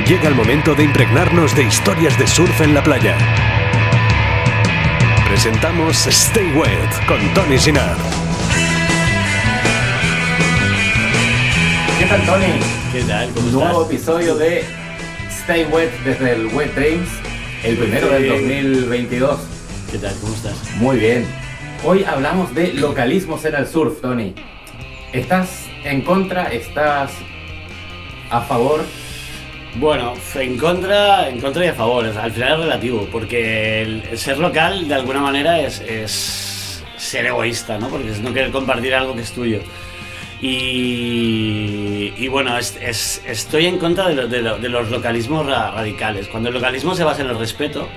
Llega el momento de impregnarnos de historias de surf en la playa. Presentamos Stay Wet con Tony Sinard. ¿Qué tal, Tony? ¿Qué tal? ¿Cómo estás? Nuevo episodio de Stay Wet desde el Wet Dreams, el primero del 2022. ¿Qué tal? ¿Cómo estás? Muy bien. Hoy hablamos de localismos en el surf, Tony. ¿Estás en contra? ¿Estás a favor? Bueno, en contra y a favor. Al final es relativo, porque el ser local de alguna manera es ser egoísta, ¿no? Porque es no querer compartir algo que es tuyo. Y bueno, estoy en contra de los localismos radicales. Cuando el localismo se basa en el respeto,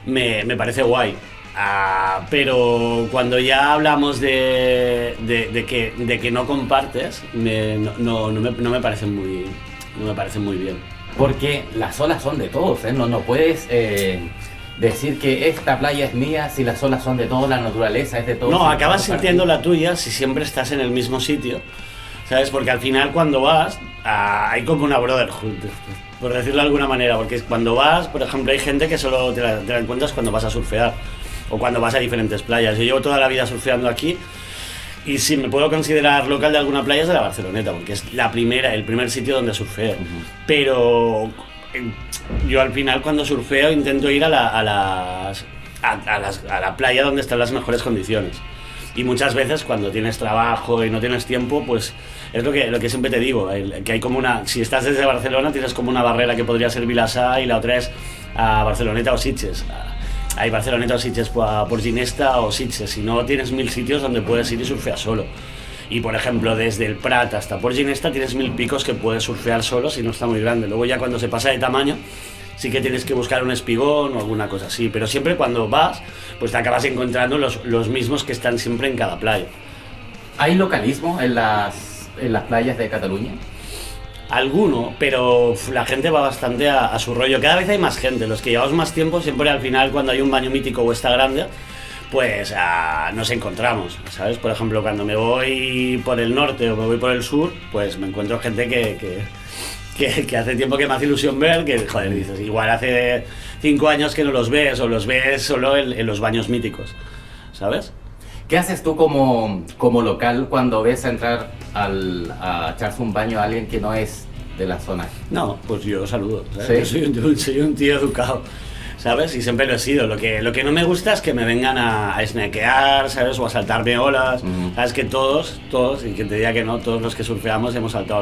me parece guay. Pero cuando ya hablamos de que no compartes, no me parece muy bien. Porque las olas son de todos, ¿eh? No puedes decir que esta playa es mía si las olas son de todos, la naturaleza es de todos. No, acabas sintiendo la tuya si siempre estás en el mismo sitio, ¿sabes? Porque al final cuando vas, hay como una brotherhood, por decirlo de alguna manera, porque cuando vas, por ejemplo, hay gente que solo te la encuentras cuando vas a surfear o cuando vas a diferentes playas. Yo llevo toda la vida surfeando aquí y si me puedo considerar local de alguna playa es de la Barceloneta, porque es el primer sitio donde surfeo. Pero yo al final cuando surfeo intento ir a la playa donde están las mejores condiciones. Y muchas veces cuando tienes trabajo y no tienes tiempo, pues es lo que siempre te digo, que hay como si estás desde Barcelona tienes como una barrera que podría ser Vilassar y la otra es a Barceloneta o Sitges. Hay Barceloneta o Sitges por Ginesta o Sitges, si no tienes 1000 sitios donde puedes ir y surfear solo. Y por ejemplo, desde el Prat hasta por Ginesta tienes 1000 picos que puedes surfear solo si no está muy grande. Luego ya cuando se pasa de tamaño, sí que tienes que buscar un espigón o alguna cosa así. Pero siempre cuando vas, pues te acabas encontrando los mismos que están siempre en cada playa. ¿Hay localismo en las playas de Cataluña? Alguno, pero la gente va bastante a su rollo. Cada vez hay más gente. Los que llevamos más tiempo, siempre al final cuando hay un baño mítico o está grande, pues nos encontramos, ¿sabes? Por ejemplo, cuando me voy por el norte o me voy por el sur, pues me encuentro gente que hace tiempo que me hace ilusión ver, que joder, dices, igual hace 5 años que no los ves o los ves solo en los baños míticos, ¿sabes? ¿Qué haces tú como local cuando ves entrar a echarse un baño a alguien que no es de la zona? No, pues yo saludo, ¿sabes? ¿Sí? Yo soy un tío educado, ¿sabes? Y siempre lo he sido. Lo que no me gusta es que me vengan a snakear, ¿sabes? O a saltarme olas. Sabes que todos, y que te diga que no, todos los que surfeamos hemos saltado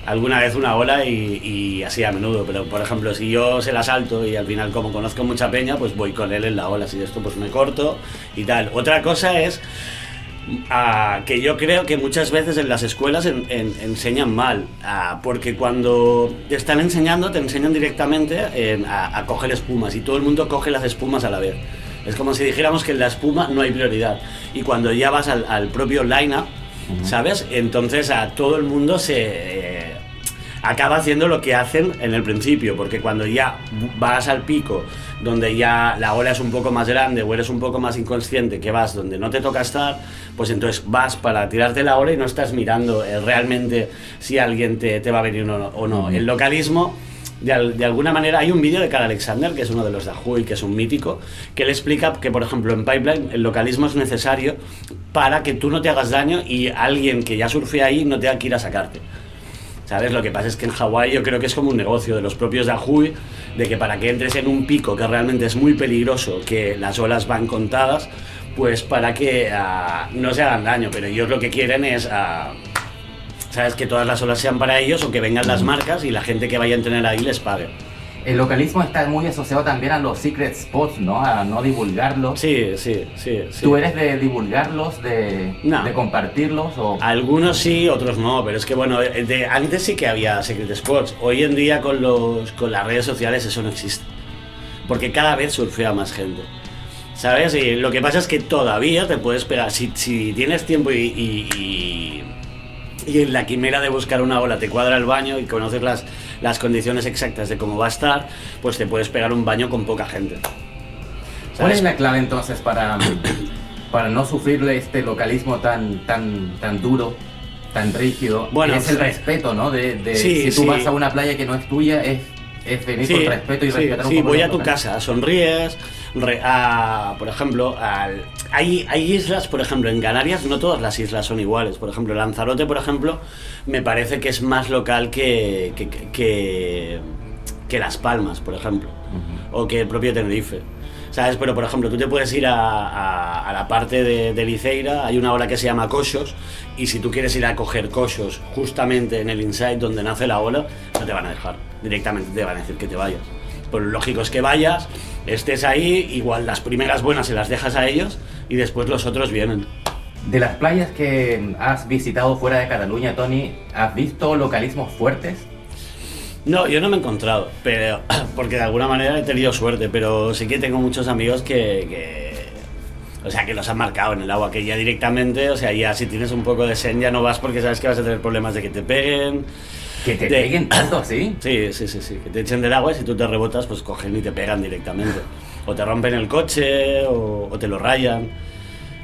alguna vez una ola y así a menudo, pero por ejemplo si yo se la salto y al final como conozco mucha peña pues voy con él en la ola, si de esto pues me corto y tal. Otra cosa es que yo creo que muchas veces en las escuelas enseñan mal, porque cuando te están enseñando te enseñan directamente a coger espumas y todo el mundo coge las espumas a la vez. Es como si dijéramos que en la espuma no hay prioridad y cuando ya vas al propio line-up, ¿sabes? Entonces a todo el mundo acaba haciendo lo que hacen en el principio, porque cuando ya vas al pico, donde ya la ola es un poco más grande o eres un poco más inconsciente, que vas donde no te toca estar, pues entonces vas para tirarte la ola y no estás mirando realmente si alguien te va a venir o no. El localismo, de alguna manera, hay un vídeo de Carl Alexander, que es uno de los de Ajuy, que es un mítico, que le explica que, por ejemplo, en Pipeline el localismo es necesario para que tú no te hagas daño y alguien que ya surfea ahí no tenga que ir a sacarte. ¿Sabes? Lo que pasa es que en Hawái yo creo que es como un negocio de los propios de Ajuy, de que para que entres en un pico que realmente es muy peligroso, que las olas van contadas, pues para que no se hagan daño, pero ellos lo que quieren es ¿sabes? Que todas las olas sean para ellos o que vengan las marcas y la gente que vaya a entrenar ahí les pague. El localismo está muy asociado también a los secret spots, ¿no? A no divulgarlos. Sí. ¿Tú eres de divulgarlos, de compartirlos? O... Algunos sí, otros no, pero es que bueno, antes sí que había secret spots. Hoy en día con las redes sociales eso no existe. Porque cada vez surfea más gente, ¿sabes? Y lo que pasa es que todavía te puedes pegar, si tienes tiempo y en la quimera de buscar una ola te cuadra el baño y conoces las condiciones exactas de cómo va a estar, pues te puedes pegar un baño con poca gente, ¿sabes? ¿Cuál es la clave entonces para no sufrirle este localismo tan duro tan rígido, Bueno, es el respeto, ¿no? Sí, si tú sí. vas a una playa que no es tuya, es venir con respeto y respetar un sí, poco voy los a tu locales. casa, sonríes, por ejemplo, hay islas, por ejemplo, en Canarias no todas las islas son iguales. Por ejemplo, Lanzarote, por ejemplo, me parece que es más local que Las Palmas, por ejemplo, o que el propio Tenerife. ¿Sabes? Pero, por ejemplo, tú te puedes ir a la parte de Liceira, hay una ola que se llama Coxos, y si tú quieres ir a coger Coxos justamente en el inside donde nace la ola, no te van a dejar, directamente te van a decir que te vayas. Pues lo lógico es que vayas, estés ahí, igual las primeras buenas se las dejas a ellos, y después los otros vienen. De las playas que has visitado fuera de Cataluña, Tony, ¿has visto localismos fuertes? No, yo no me he encontrado, pero porque de alguna manera he tenido suerte, pero sí que tengo muchos amigos o sea, que los han marcado en el agua, que ya directamente, o sea, ya si tienes un poco de sen ya no vas porque sabes que vas a tener problemas de que te peguen. ¿Que te peguen tanto así? Sí, que te echen del agua y si tú te rebotas, pues cogen y te pegan directamente. O te rompen el coche o te lo rayan.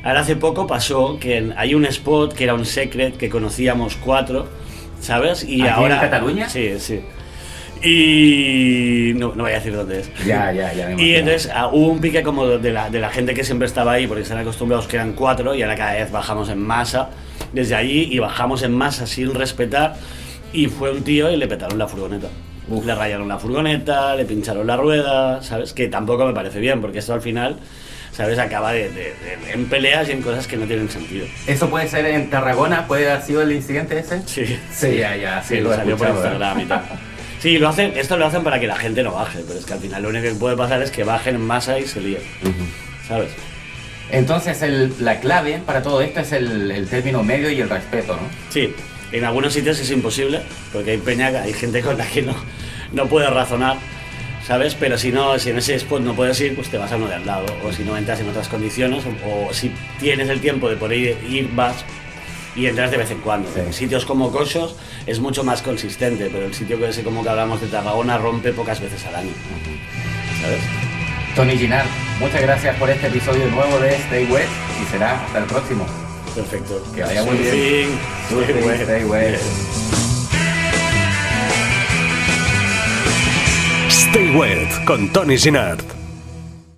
Ahora hace poco pasó que hay un spot que era un secret que conocíamos 4, ¿sabes? Y ¿Aquí ahora en Cataluña? Sí. Y no voy a decir dónde es. Ya, me imagino. Y entonces hubo un pique como de la gente que siempre estaba ahí, porque están acostumbrados que eran 4 y ahora cada vez bajamos en masa desde allí y bajamos en masa sin respetar y fue un tío y le petaron la furgoneta. Uf. Le rayaron la furgoneta, le pincharon la rueda, ¿sabes? Que tampoco me parece bien, porque esto al final, ¿sabes? Acaba en peleas y en cosas que no tienen sentido. ¿Eso puede ser en Tarragona? ¿Puede haber sido el incidente ese? Sí. Sí, ya, sí, lo he salió por escuchado, Instagram y tal. Sí, esto lo hacen para que la gente no baje, pero es que al final lo único que puede pasar es que bajen en masa y se líen, ¿sabes? Entonces la clave para todo esto es el término medio y el respeto, ¿no? Sí, en algunos sitios es imposible, porque hay gente con la que no puedes razonar, ¿sabes? Pero si en ese spot no puedes ir, pues te vas a uno de al lado, o si no entras en otras condiciones, o si tienes el tiempo de poder ir vas y entras de vez en cuando. Sí. En sitios como Coxos es mucho más consistente, pero el sitio ese como que hablamos de Tarragona rompe pocas veces al año, ¿sabes? Tony Ginard, muchas gracias por este episodio nuevo de Stay Wet y será hasta el próximo. Perfecto. Que vaya muy bien. Surfing, Stay wet. Stay Wet con Tony Ginard.